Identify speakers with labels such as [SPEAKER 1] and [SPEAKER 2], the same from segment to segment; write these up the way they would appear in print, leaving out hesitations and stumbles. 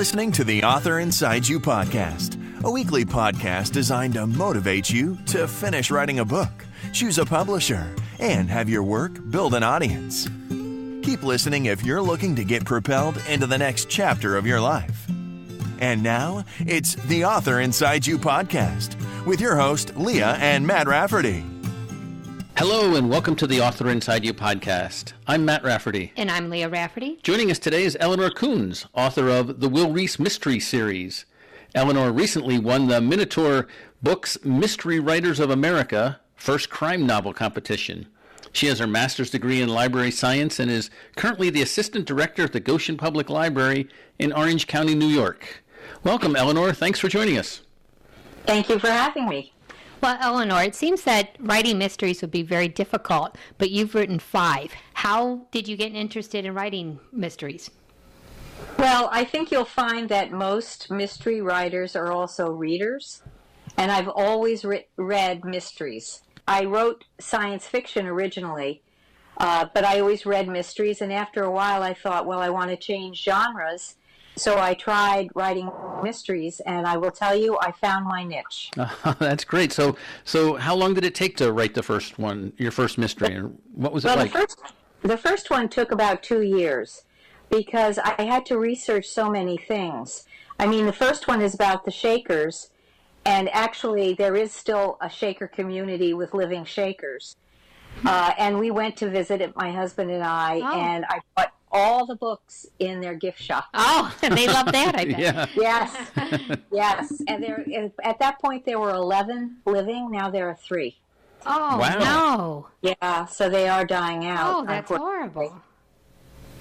[SPEAKER 1] listening to the Author Inside You podcast, a weekly podcast designed to motivate you to finish writing a book, choose a publisher, and have your work build an audience. Keep listening if you're looking to get propelled into the next chapter of your life. And now, it's the Author Inside You podcast with your host, Leah and Matt Rafferty.
[SPEAKER 2] Hello and welcome to the Author Inside You podcast. I'm Matt Rafferty.
[SPEAKER 3] And I'm Leah Rafferty.
[SPEAKER 2] Joining us today is Eleanor Kuhns, author of the Will Reese Mystery Series. Eleanor recently won the Minotaur Books Mystery Writers of America First Crime Novel Competition. She has her master's degree in library science and is currently the assistant director at the Goshen Public Library in Orange County, New York. Welcome, Eleanor. Thanks for joining us.
[SPEAKER 4] Thank you for having me.
[SPEAKER 3] Well, Eleanor, it seems that writing mysteries would be very difficult, but you've written 5. How did you get interested in writing mysteries?
[SPEAKER 4] Well, I think you'll find that most mystery writers are also readers, and I've always read mysteries. I wrote science fiction originally, but I always read mysteries, and after a while I thought, well, I want to change genres. So I tried writing mysteries, and I will tell you, I found my niche.
[SPEAKER 2] That's great. So how long did it take to write the first one, your first mystery? And what was it like?
[SPEAKER 4] The first one took about 2 years because I had to research so many things. I mean, the first one is about the Shakers, and actually there is still a Shaker community with living Shakers. And we went to visit it, my husband and I, and I bought all the books in their gift shop.
[SPEAKER 3] Oh, they love that, I bet.
[SPEAKER 2] Yeah.
[SPEAKER 4] Yes. And at that point, there were 11 living. Now there are 3.
[SPEAKER 3] Oh,
[SPEAKER 2] wow.
[SPEAKER 3] No.
[SPEAKER 4] Yeah, so they are dying out.
[SPEAKER 3] Oh, that's horrible.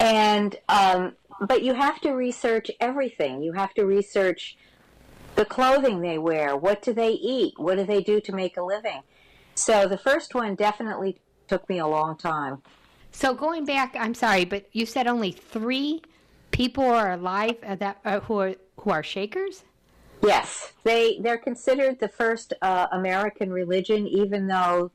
[SPEAKER 4] And, but you have to research everything. You have to research the clothing they wear. What do they eat? What do they do to make a living? So the first one definitely took me a long time.
[SPEAKER 3] So going back, I'm sorry, but you said only 3 people are alive who are Shakers?
[SPEAKER 4] Yes, they're considered the first American religion, even though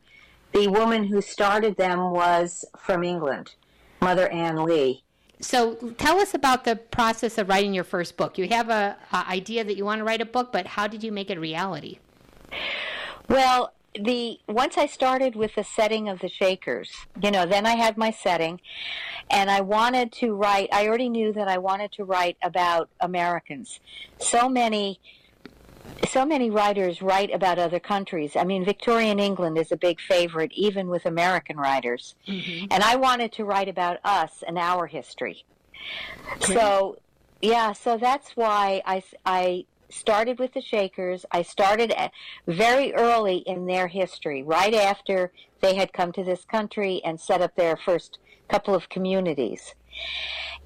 [SPEAKER 4] the woman who started them was from England, Mother Ann Lee. So
[SPEAKER 3] tell us about the process of writing your first book. You have a idea that you want to write a book, but how did you make it a reality?
[SPEAKER 4] Well, once I started with the setting of the Shakers, then I had my setting, and I wanted to write. I already knew that I wanted to write about Americans. So many writers write about other countries. I mean, Victorian England is a big favorite, even with American writers. Mm-hmm. And I wanted to write about us and our history. Great. So that's why I started with the Shakers. I started very early in their history, right after they had come to this country and set up their first couple of communities.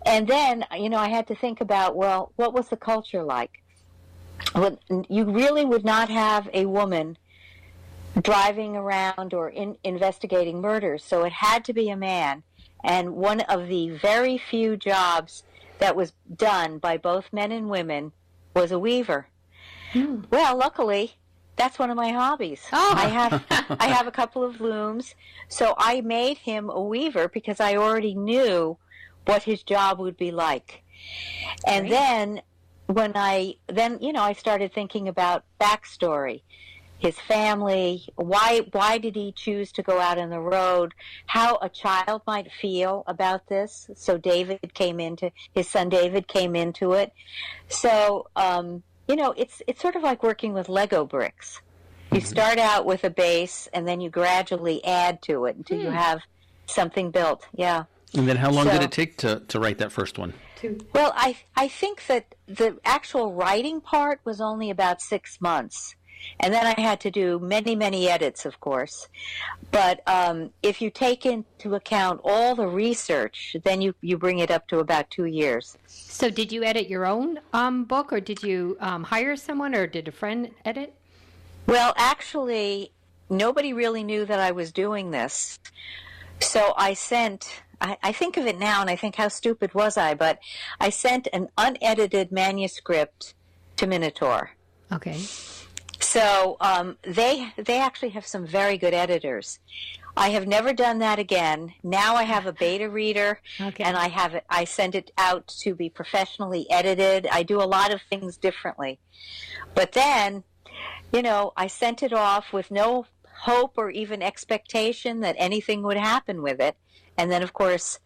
[SPEAKER 4] And then, I had to think about, well, what was the culture like? Well, you really would not have a woman driving around or investigating murders, so it had to be a man. And one of the very few jobs that was done by both men and women was a weaver. Well, luckily, that's one of my hobbies. Oh. I have a couple of looms, so I made him a weaver because I already knew what his job would be like. And then I started thinking about backstory, his family, why did he choose to go out on the road, how a child might feel about this. So his son David came into it. So, it's sort of like working with Lego bricks. You start out with a base, and then you gradually add to it until you have something built. Yeah.
[SPEAKER 2] And then how long did it take to write that first one?
[SPEAKER 4] Well, I think that the actual writing part was only about 6 months. And then I had to do many, many edits, of course. But if you take into account all the research, then you bring it up to about 2 years.
[SPEAKER 3] So did you edit your own book, or did you hire someone, or did a friend edit?
[SPEAKER 4] Well, actually, nobody really knew that I was doing this. So I think of it now, and I think, how stupid was I? But I sent an unedited manuscript to Minotaur.
[SPEAKER 3] Okay.
[SPEAKER 4] So they actually have some very good editors. I have never done that again. Now I have a beta reader, and I send it out to be professionally edited. I do a lot of things differently. But then, I sent it off with no hope or even expectation that anything would happen with it. And then, of course,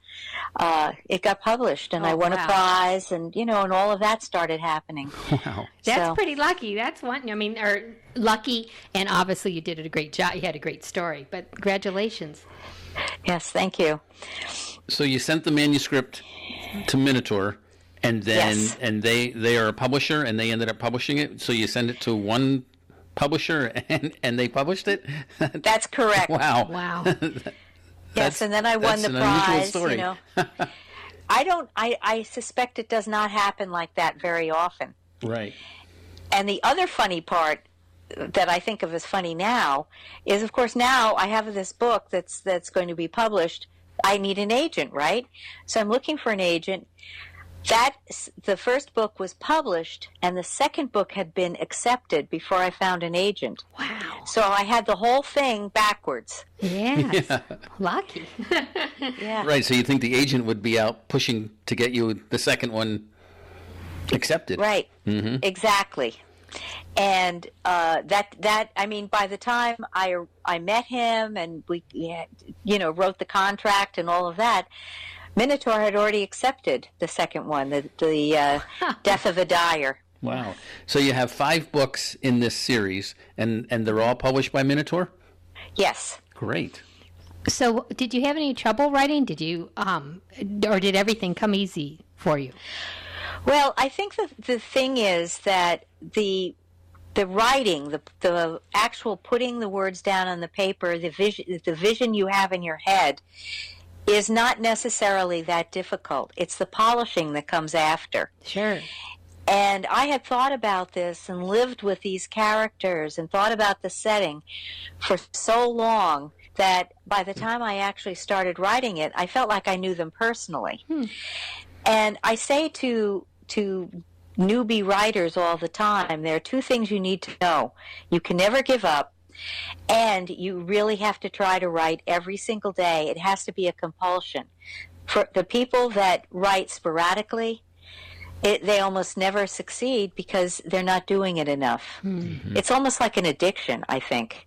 [SPEAKER 4] it got published, and I won a prize, and, and all of that started happening.
[SPEAKER 2] Wow.
[SPEAKER 3] That's pretty lucky. That's one, lucky, and obviously you did a great job. You had a great story, but congratulations.
[SPEAKER 4] Yes, thank you.
[SPEAKER 2] So you sent the manuscript to Minotaur, and then and they are a publisher, and they ended up publishing it. So you send it to one publisher, and they published it?
[SPEAKER 4] That's correct.
[SPEAKER 2] Wow.
[SPEAKER 4] Yes, and then I won the prize.
[SPEAKER 2] Story.
[SPEAKER 4] I suspect it does not happen like that very often.
[SPEAKER 2] Right.
[SPEAKER 4] And the other funny part that I think of as funny now is, of course, now I have this book that's going to be published. I need an agent, right? So I'm looking for an agent. The first book was published, and the second book had been accepted before I found an agent.
[SPEAKER 3] Wow.
[SPEAKER 4] So I had the whole thing backwards.
[SPEAKER 3] Yes. Yeah. Lucky.
[SPEAKER 4] Yeah.
[SPEAKER 2] Right, so you think the agent would be out pushing to get you the second one accepted.
[SPEAKER 4] Right.
[SPEAKER 2] Mm-hmm.
[SPEAKER 4] Exactly. And by the time I met him and we, wrote the contract and all of that, Minotaur had already accepted the second one, the Death of a Dyer.
[SPEAKER 2] Wow. So you have 5 books in this series, and they're all published by Minotaur?
[SPEAKER 4] Yes.
[SPEAKER 2] Great.
[SPEAKER 3] So did you have any trouble writing? Did you, or did everything come easy for you?
[SPEAKER 4] Well, I think the thing is that the writing, the actual putting the words down on the paper, the vision you have in your head is not necessarily that difficult. It's the polishing that comes after.
[SPEAKER 3] Sure.
[SPEAKER 4] And I had thought about this and lived with these characters and thought about the setting for so long that by the time I actually started writing it, I felt like I knew them personally. And I say to newbie writers all the time, there are 2 things you need to know. You can never give up, and you really have to try to write every single day. It has to be a compulsion. For the people that write sporadically, they almost never succeed because they're not doing it enough. Mm-hmm. It's almost like an addiction, I think.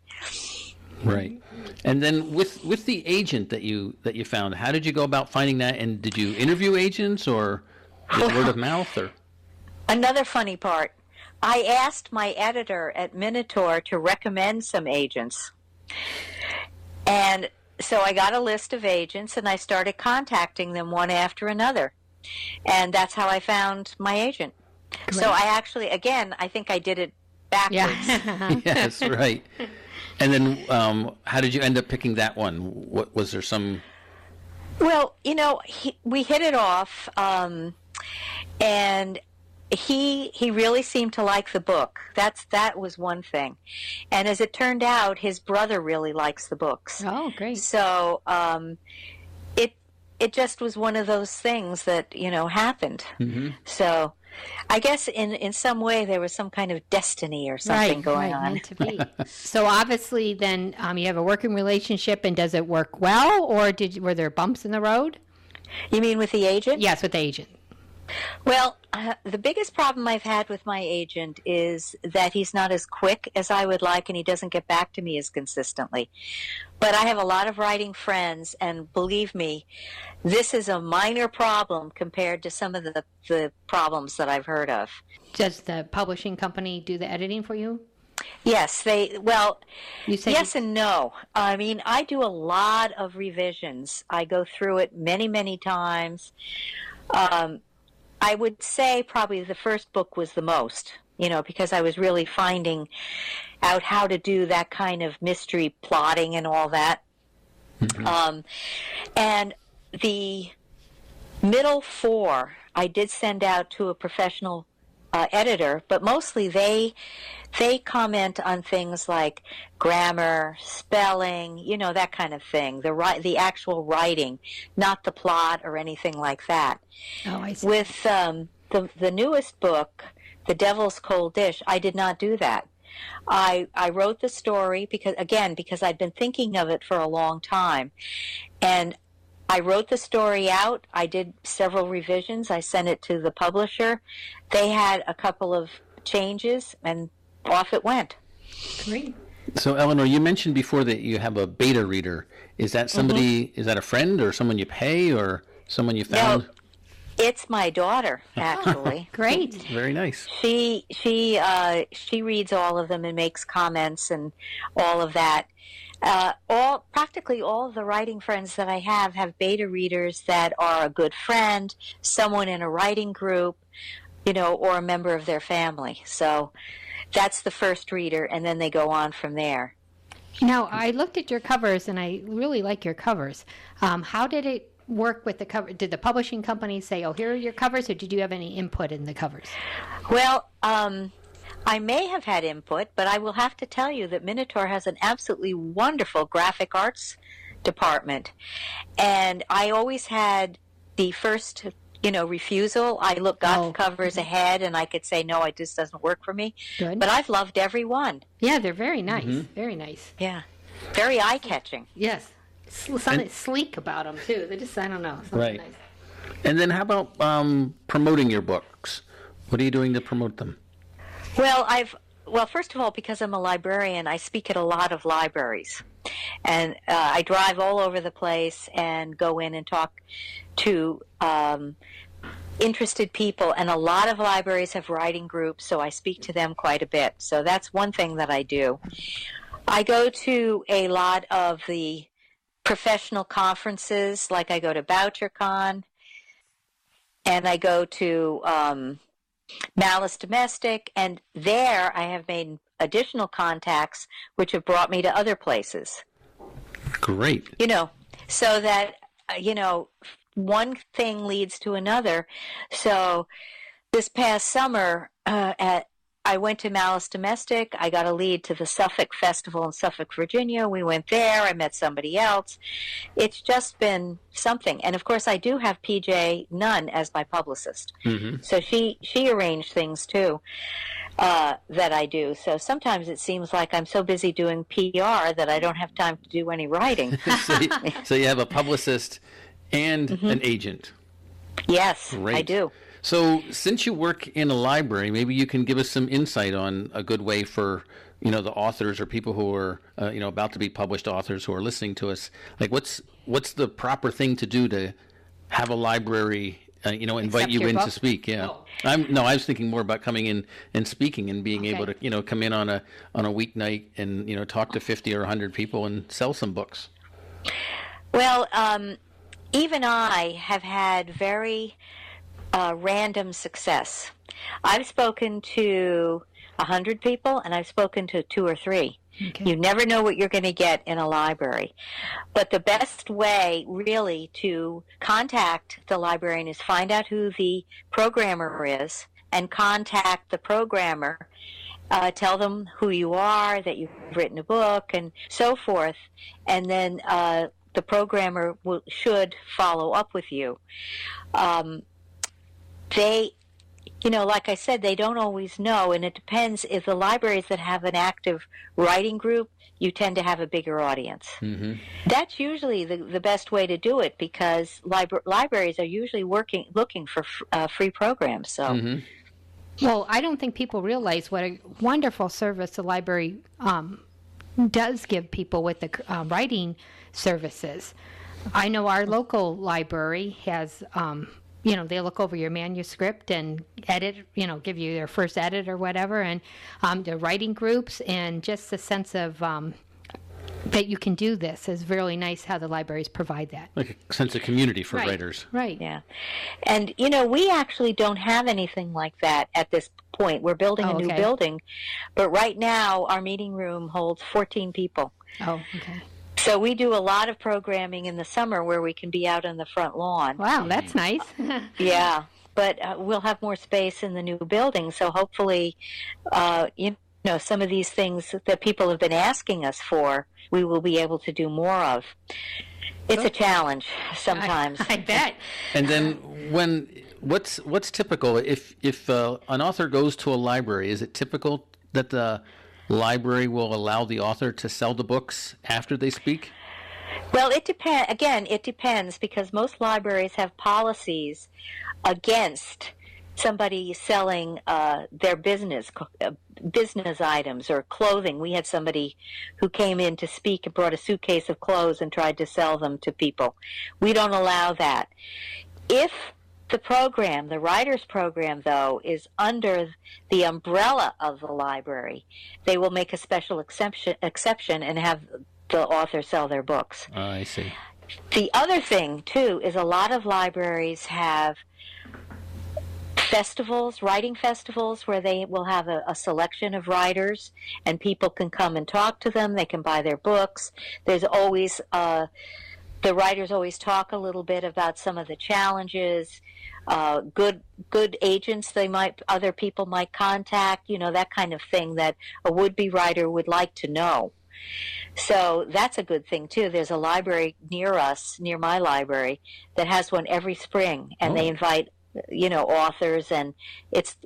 [SPEAKER 2] Right. And then with the agent that you found, how did you go about finding that? And did you interview agents or just word of mouth? Or
[SPEAKER 4] another funny part, I asked my editor at Minotaur to recommend some agents. And so I got a list of agents, and I started contacting them one after another. And that's how I found my agent. Great. So I actually, again, I think I did it backwards.
[SPEAKER 3] Yeah.
[SPEAKER 2] Yes, right. And then how did you end up picking that one? What was there some...
[SPEAKER 4] Well, we hit it off, and he really seemed to like the book. That was one thing. And as it turned out, his brother really likes the books.
[SPEAKER 3] Oh, great.
[SPEAKER 4] So it just was one of those things that, happened. Mm-hmm. So I guess in some way there was some kind of destiny or something going on.
[SPEAKER 3] Meant to be. So obviously then you have a working relationship, and does it work well, or were there bumps in the road?
[SPEAKER 4] You mean with the agent?
[SPEAKER 3] Yes, with the agent.
[SPEAKER 4] Well, the biggest problem I've had with my agent is that he's not as quick as I would like, and he doesn't get back to me as consistently. But I have a lot of writing friends, and believe me, this is a minor problem compared to some of the problems that I've heard of.
[SPEAKER 3] Does the publishing company do the editing for you?
[SPEAKER 4] Yes, yes and no. I mean, I do a lot of revisions. I go through it many, many times. I would say probably the first book was the most, because I was really finding out how to do that kind of mystery plotting and all that. Mm-hmm. And the middle 4, I did send out to a professional editor, but mostly they comment on things like grammar, spelling, that kind of thing, the actual writing, not the plot or anything like that.
[SPEAKER 3] Oh, I see.
[SPEAKER 4] With the newest book, The Devil's Cold Dish, I did not do that. I wrote the story because I'd been thinking of it for a long time. And I wrote the story out. I did several revisions. I sent it to the publisher. They had a couple of changes, and off it went.
[SPEAKER 3] Great.
[SPEAKER 2] So, Eleanor, you mentioned before that you have a beta reader. Is that somebody, is that a friend or someone you pay or someone you found?
[SPEAKER 4] No, it's my daughter, actually.
[SPEAKER 3] Great.
[SPEAKER 2] Very nice.
[SPEAKER 4] She reads all of them and makes comments and all of that. Practically all of the writing friends that I have beta readers that are a good friend, someone in a writing group, or a member of their family. So that's the first reader, and then they go on from there.
[SPEAKER 3] Now, I looked at your covers, and I really like your covers. How did it work with the cover? Did the publishing company say, oh, here are your covers, or did you have any input in the covers?
[SPEAKER 4] Well, I may have had input, but I will have to tell you that Minotaur has an absolutely wonderful graphic arts department. And I always had the first, refusal. I got covers ahead, and I could say, no, it just doesn't work for me.
[SPEAKER 3] Good.
[SPEAKER 4] But I've loved every one.
[SPEAKER 3] Yeah, they're very nice. Mm-hmm. Very nice.
[SPEAKER 4] Yeah. Very eye-catching.
[SPEAKER 3] Yes. Something sleek about them, too. They just, I don't know.
[SPEAKER 2] Right.
[SPEAKER 3] Nice.
[SPEAKER 2] And then how about promoting your books? What are you doing to promote them?
[SPEAKER 4] Well, first of all, because I'm a librarian, I speak at a lot of libraries. And I drive all over the place and go in and talk to interested people. And a lot of libraries have writing groups, so I speak to them quite a bit. So that's one thing that I do. I go to a lot of the professional conferences, like I go to BoucherCon, and I go to Malice Domestic, and there I have made additional contacts which have brought me to other places.
[SPEAKER 2] Great.
[SPEAKER 4] So that, one thing leads to another. So this past summer, I went to Malice Domestic. I got a lead to the Suffolk Festival in Suffolk, Virginia. We went there. I met somebody else. It's just been something. And, of course, I do have PJ Nunn as my publicist. Mm-hmm. So she arranged things, too, that I do. So sometimes it seems like I'm so busy doing PR that I don't have time to do any writing.
[SPEAKER 2] So you have a publicist and an agent.
[SPEAKER 4] Yes,
[SPEAKER 2] Great.
[SPEAKER 4] I do.
[SPEAKER 2] So since you work in a library, maybe you can give us some insight on a good way for, the authors or people who are, about to be published authors who are listening to us. Like what's the proper thing to do to have a library, invite
[SPEAKER 3] Accept
[SPEAKER 2] you in
[SPEAKER 3] book?
[SPEAKER 2] to speak? Yeah.
[SPEAKER 3] Oh.
[SPEAKER 2] I was thinking more about coming in and speaking and being able to, come in on a weeknight and, talk to 50 or 100 people and sell some books.
[SPEAKER 4] Well, even I have had very random success. I've spoken to 100 people, and I've spoken to 2 or 3. Okay. You never know what you're going to get in a library. But the best way, really, to contact the librarian is find out who the programmer is and contact the programmer. Tell them who you are, that you've written a book, and so forth. And then the programmer should follow up with you. They, like I said, they don't always know, and it depends. If the libraries that have an active writing group, you tend to have a bigger audience. Mm-hmm. That's usually the best way to do it, because libraries are usually looking for free programs. So. Mm-hmm.
[SPEAKER 3] Well, I don't think people realize what a wonderful service the library does give people with the writing services. I know our local library has... they look over your manuscript and edit, give you their first edit or whatever, and the writing groups, and just the sense of that you can do this is really nice how the libraries provide that.
[SPEAKER 2] Like a sense of community for
[SPEAKER 3] right.
[SPEAKER 2] writers.
[SPEAKER 3] Right.
[SPEAKER 4] Yeah. And, we actually don't have anything like that at this point. We're building a new building, but right now our meeting room holds 14 people.
[SPEAKER 3] Oh, okay.
[SPEAKER 4] So we do a lot of programming in the summer where we can be out on the front lawn.
[SPEAKER 3] Wow, that's nice.
[SPEAKER 4] Yeah, but we'll have more space in the new building, so hopefully, some of these things that people have been asking us for, we will be able to do more of. It's a challenge sometimes.
[SPEAKER 3] I bet.
[SPEAKER 2] And then what's typical if an author goes to a library? Is it typical that the library will allow the author to sell the books after they speak?
[SPEAKER 4] Well, it depends. Again, it depends, because most libraries have policies against somebody selling their business items or clothing. We had somebody who came in to speak and brought a suitcase of clothes and tried to sell them to people. We don't allow that. If the program, the writer's program, though, is under the umbrella of the library, they will make a special exception and have the author sell their books.
[SPEAKER 2] I see.
[SPEAKER 4] The other thing, too, is a lot of libraries have festivals, writing festivals, where they will have a selection of writers, and people can come and talk to them. They can buy their books. There's always, the writers always talk a little bit about some of the challenges, good agents other people might contact, that kind of thing that a would-be writer would like to know. So that's a good thing, too. There's a library near us, near my library, that has one every spring, and they invite authors, and it's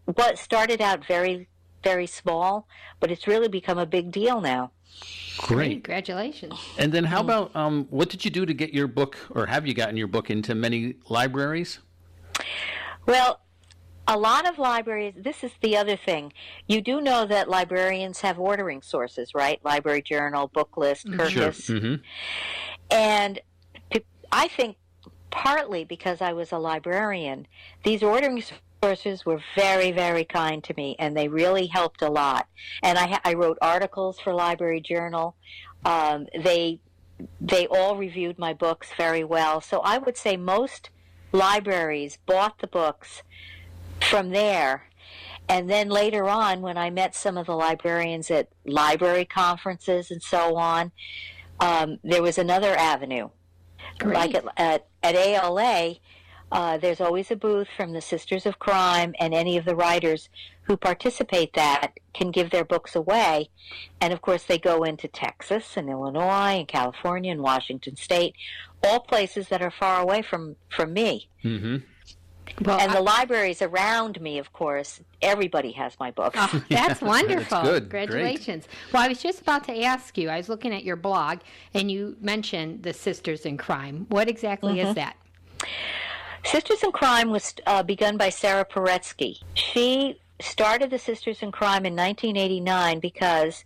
[SPEAKER 4] what started out very, very small, but it's really become a big deal now.
[SPEAKER 2] Great.
[SPEAKER 3] Congratulations.
[SPEAKER 2] And then how about, what did you do to get your book, or have you gotten your book into many libraries?
[SPEAKER 4] Well, a lot of libraries, this is the other thing. You do know that librarians have ordering sources, right? Library Journal, Book List, Kirkus.
[SPEAKER 2] Sure. Mm-hmm.
[SPEAKER 4] And I think partly because I was a librarian, these ordering sources were very, very kind to me, and they really helped a lot. And I wrote articles for Library Journal. They all reviewed my books very well. So I would say most libraries bought the books from there. And then later on, when I met some of the librarians at library conferences and so on, there was another avenue.
[SPEAKER 3] Great.
[SPEAKER 4] Like at ALA, there's always a booth from the Sisters of Crime, and any of the writers who participate that can give their books away. And of course, they go into Texas and Illinois and California and Washington State, all places that are far away from me.
[SPEAKER 2] Mm-hmm.
[SPEAKER 3] Well,
[SPEAKER 4] And the libraries around me, of course, everybody has my books.
[SPEAKER 3] Oh, that's wonderful.
[SPEAKER 2] That's good.
[SPEAKER 3] Congratulations. Well, I was just about to ask you, I was looking at your blog, and you mentioned the Sisters in Crime. What exactly is that?
[SPEAKER 4] Sisters in Crime was begun by Sarah Paretsky. She started the Sisters in Crime in 1989 because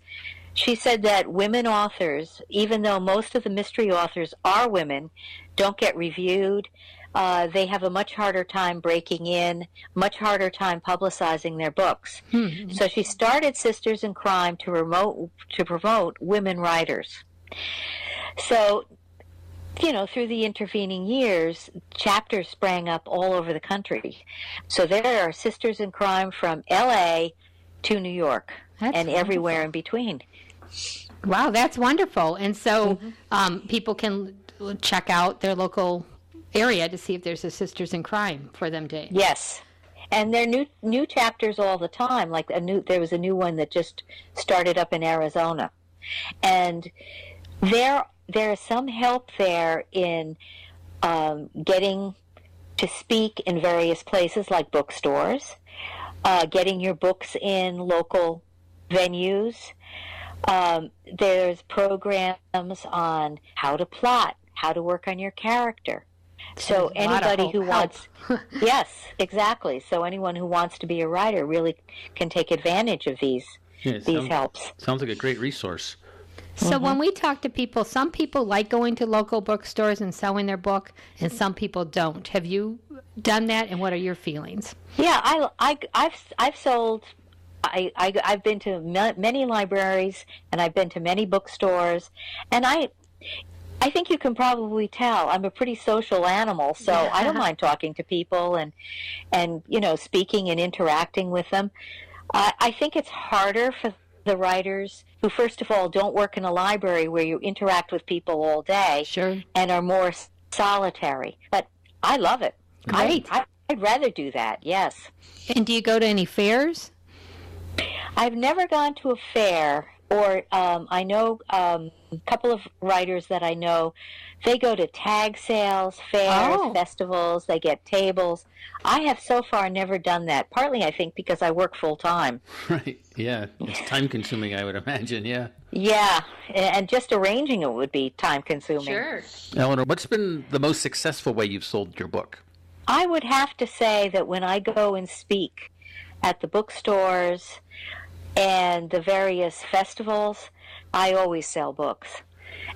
[SPEAKER 4] she said that women authors, even though most of the mystery authors are women, don't get reviewed. They have a much harder time breaking in, much harder time publicizing their books. So she started Sisters in Crime to promote women writers. So, through the intervening years, chapters sprang up all over the country. So there are Sisters in Crime from L.A. to New York and everywhere in between.
[SPEAKER 3] Wow, that's wonderful. And so people can check out their local area to see if there's a Sisters in Crime for them to.
[SPEAKER 4] Yes, and there are new chapters all the time. Like there was a new one that just started up in Arizona, and there is some help there in getting to speak in various places like bookstores, getting your books in local venues. There's programs on how to plot, how to work on your character. So anybody who wants, yes, exactly. So anyone who wants to be a writer really can take advantage of these helps.
[SPEAKER 2] Sounds like a great resource.
[SPEAKER 3] So when we talk to people, some people like going to local bookstores and selling their book, and some people don't. Have you done that, and what are your feelings?
[SPEAKER 4] Yeah, I've sold. I've been to many libraries, and I've been to many bookstores, and I think you can probably tell I'm a pretty social animal, so I don't mind talking to people and speaking and interacting with them. I think it's harder for the writers who, first of all, don't work in a library where you interact with people all day and are more solitary. But I love it.
[SPEAKER 3] Great.
[SPEAKER 4] I'd rather do that, yes.
[SPEAKER 3] And do you go to any fairs?
[SPEAKER 4] I've never gone to a fair, Or I know a couple of writers that I know, they go to tag sales, fairs, festivals, they get tables. I have so far never done that, partly I think because I work full-time.
[SPEAKER 2] Right, yeah. It's time-consuming, I would imagine, yeah.
[SPEAKER 4] Yeah, and just arranging it would be time-consuming.
[SPEAKER 3] Sure.
[SPEAKER 2] Eleanor, what's been the most successful way you've sold your book?
[SPEAKER 4] I would have to say that when I go and speak at the bookstores and the various festivals, I always sell books.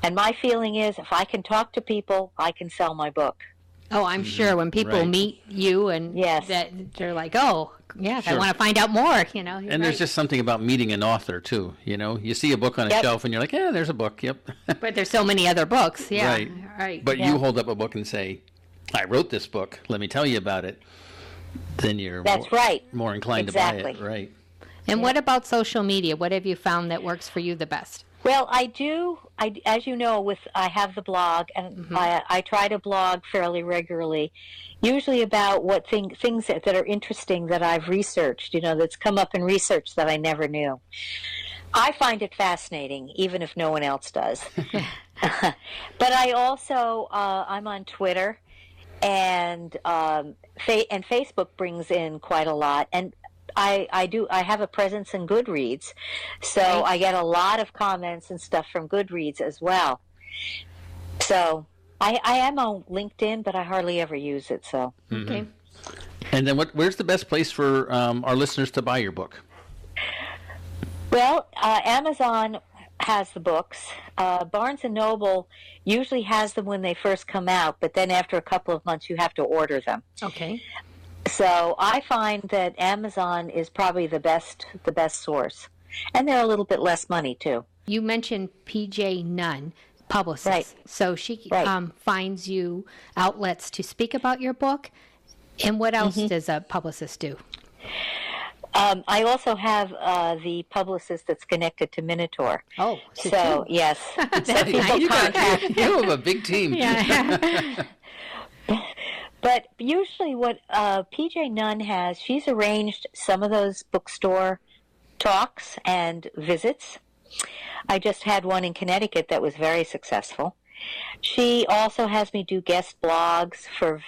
[SPEAKER 4] And my feeling is if I can talk to people, I can sell my book.
[SPEAKER 3] Oh, I'm sure when people meet you and that they're like, oh, yes, I want to find out more, you know.
[SPEAKER 2] And there's just something about meeting an author, too, you know. You see a book on a shelf and you're like, yeah, there's a book, yep.
[SPEAKER 3] But there's so many other books, yeah.
[SPEAKER 2] Right. But you hold up a book and say, I wrote this book, let me tell you about it. Then you're more inclined to buy it, right.
[SPEAKER 3] And what about social media? What have you found that works for you the best?
[SPEAKER 4] Well, I do. As you know, I have the blog, and I try to blog fairly regularly, usually about what things that are interesting that I've researched, you know, that's come up in research that I never knew. I find it fascinating, even if no one else does. But I also, I'm on Twitter, and Facebook brings in quite a lot, and I have a presence in Goodreads, so I get a lot of comments and stuff from Goodreads as well. So I am on LinkedIn, but I hardly ever use it. So
[SPEAKER 3] okay.
[SPEAKER 2] And then where's the best place for our listeners to buy your book?
[SPEAKER 4] Well, Amazon has the books. Barnes & Noble usually has them when they first come out, but then after a couple of months you have to order them.
[SPEAKER 3] Okay.
[SPEAKER 4] So I find that Amazon is probably the best source. And they're a little bit less money, too.
[SPEAKER 3] You mentioned PJ Nunn, publicist. Right. So she finds you outlets to speak about your book. And what else does a publicist do?
[SPEAKER 4] I also have the publicist that's connected to Minotaur.
[SPEAKER 3] Oh,
[SPEAKER 4] so yes.
[SPEAKER 3] That's nice.
[SPEAKER 2] You have a big team.
[SPEAKER 3] Yeah.
[SPEAKER 4] But usually what PJ Nunn has, she's arranged some of those bookstore talks and visits. I just had one in Connecticut that was very successful. She also has me do guest blogs for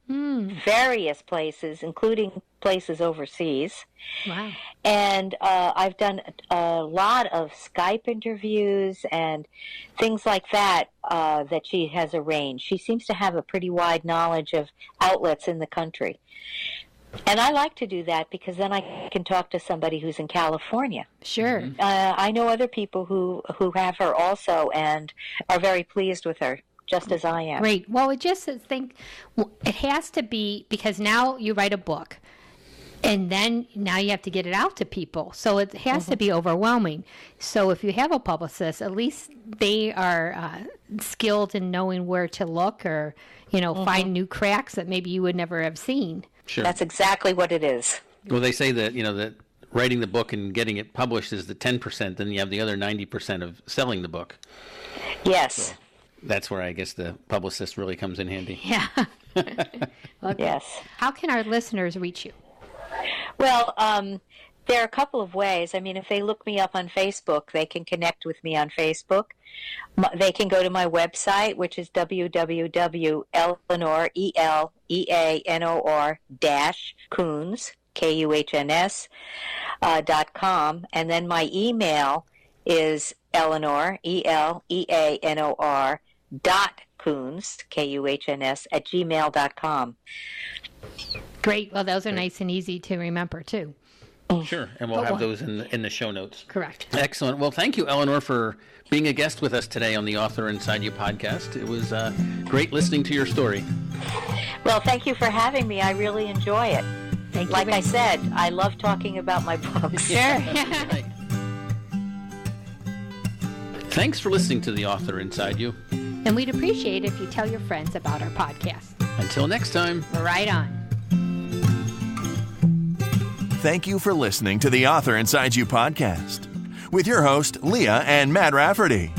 [SPEAKER 4] various places, including places overseas.
[SPEAKER 3] Wow.
[SPEAKER 4] And I've done a lot of Skype interviews and things like that that she has arranged. She seems to have a pretty wide knowledge of outlets in the country. And I like to do that because then I can talk to somebody who's in California.
[SPEAKER 3] Sure.
[SPEAKER 4] I know other people who have her also and are very pleased with her, just as I am.
[SPEAKER 3] Great. Well, it has to be, because now you write a book, and then now you have to get it out to people. So it has to be overwhelming. So if you have a publicist, at least they are skilled in knowing where to look or, find new cracks that maybe you would never have seen.
[SPEAKER 2] Sure.
[SPEAKER 4] That's exactly what it is.
[SPEAKER 2] Well, they say that, that writing the book and getting it published is the 10%, then you have the other 90% of selling the book.
[SPEAKER 4] Yes.
[SPEAKER 2] So that's where I guess the publicist really comes in handy.
[SPEAKER 3] Yeah. Okay.
[SPEAKER 4] Yes.
[SPEAKER 3] How can our listeners reach you?
[SPEAKER 4] Well, there are a couple of ways. I mean, if they look me up on Facebook, they can connect with me on Facebook. They can go to my website, which is www.eleanor, Kuhns, Kuhns, .com. And then my email is Eleanor, Eleanor, Kuhns, Kuhns, @gmail.com.
[SPEAKER 3] Great. Well, those are nice and easy to remember, too.
[SPEAKER 2] Sure, and we'll have those in the show notes.
[SPEAKER 3] Correct.
[SPEAKER 2] Excellent. Well, thank you, Eleanor, for being a guest with us today on the Author Inside You podcast. It was great listening to your story.
[SPEAKER 4] Well, thank you for having me. I really enjoy it.
[SPEAKER 3] Thank you.
[SPEAKER 4] Like I said, I love talking about my books.
[SPEAKER 3] Sure.
[SPEAKER 2] Right. Thanks for listening to the Author Inside You.
[SPEAKER 3] And we'd appreciate if you tell your friends about our podcast.
[SPEAKER 2] Until next time.
[SPEAKER 3] Right on.
[SPEAKER 1] Thank you for listening to the Author Inside You podcast with your host, Leah and Matt Rafferty.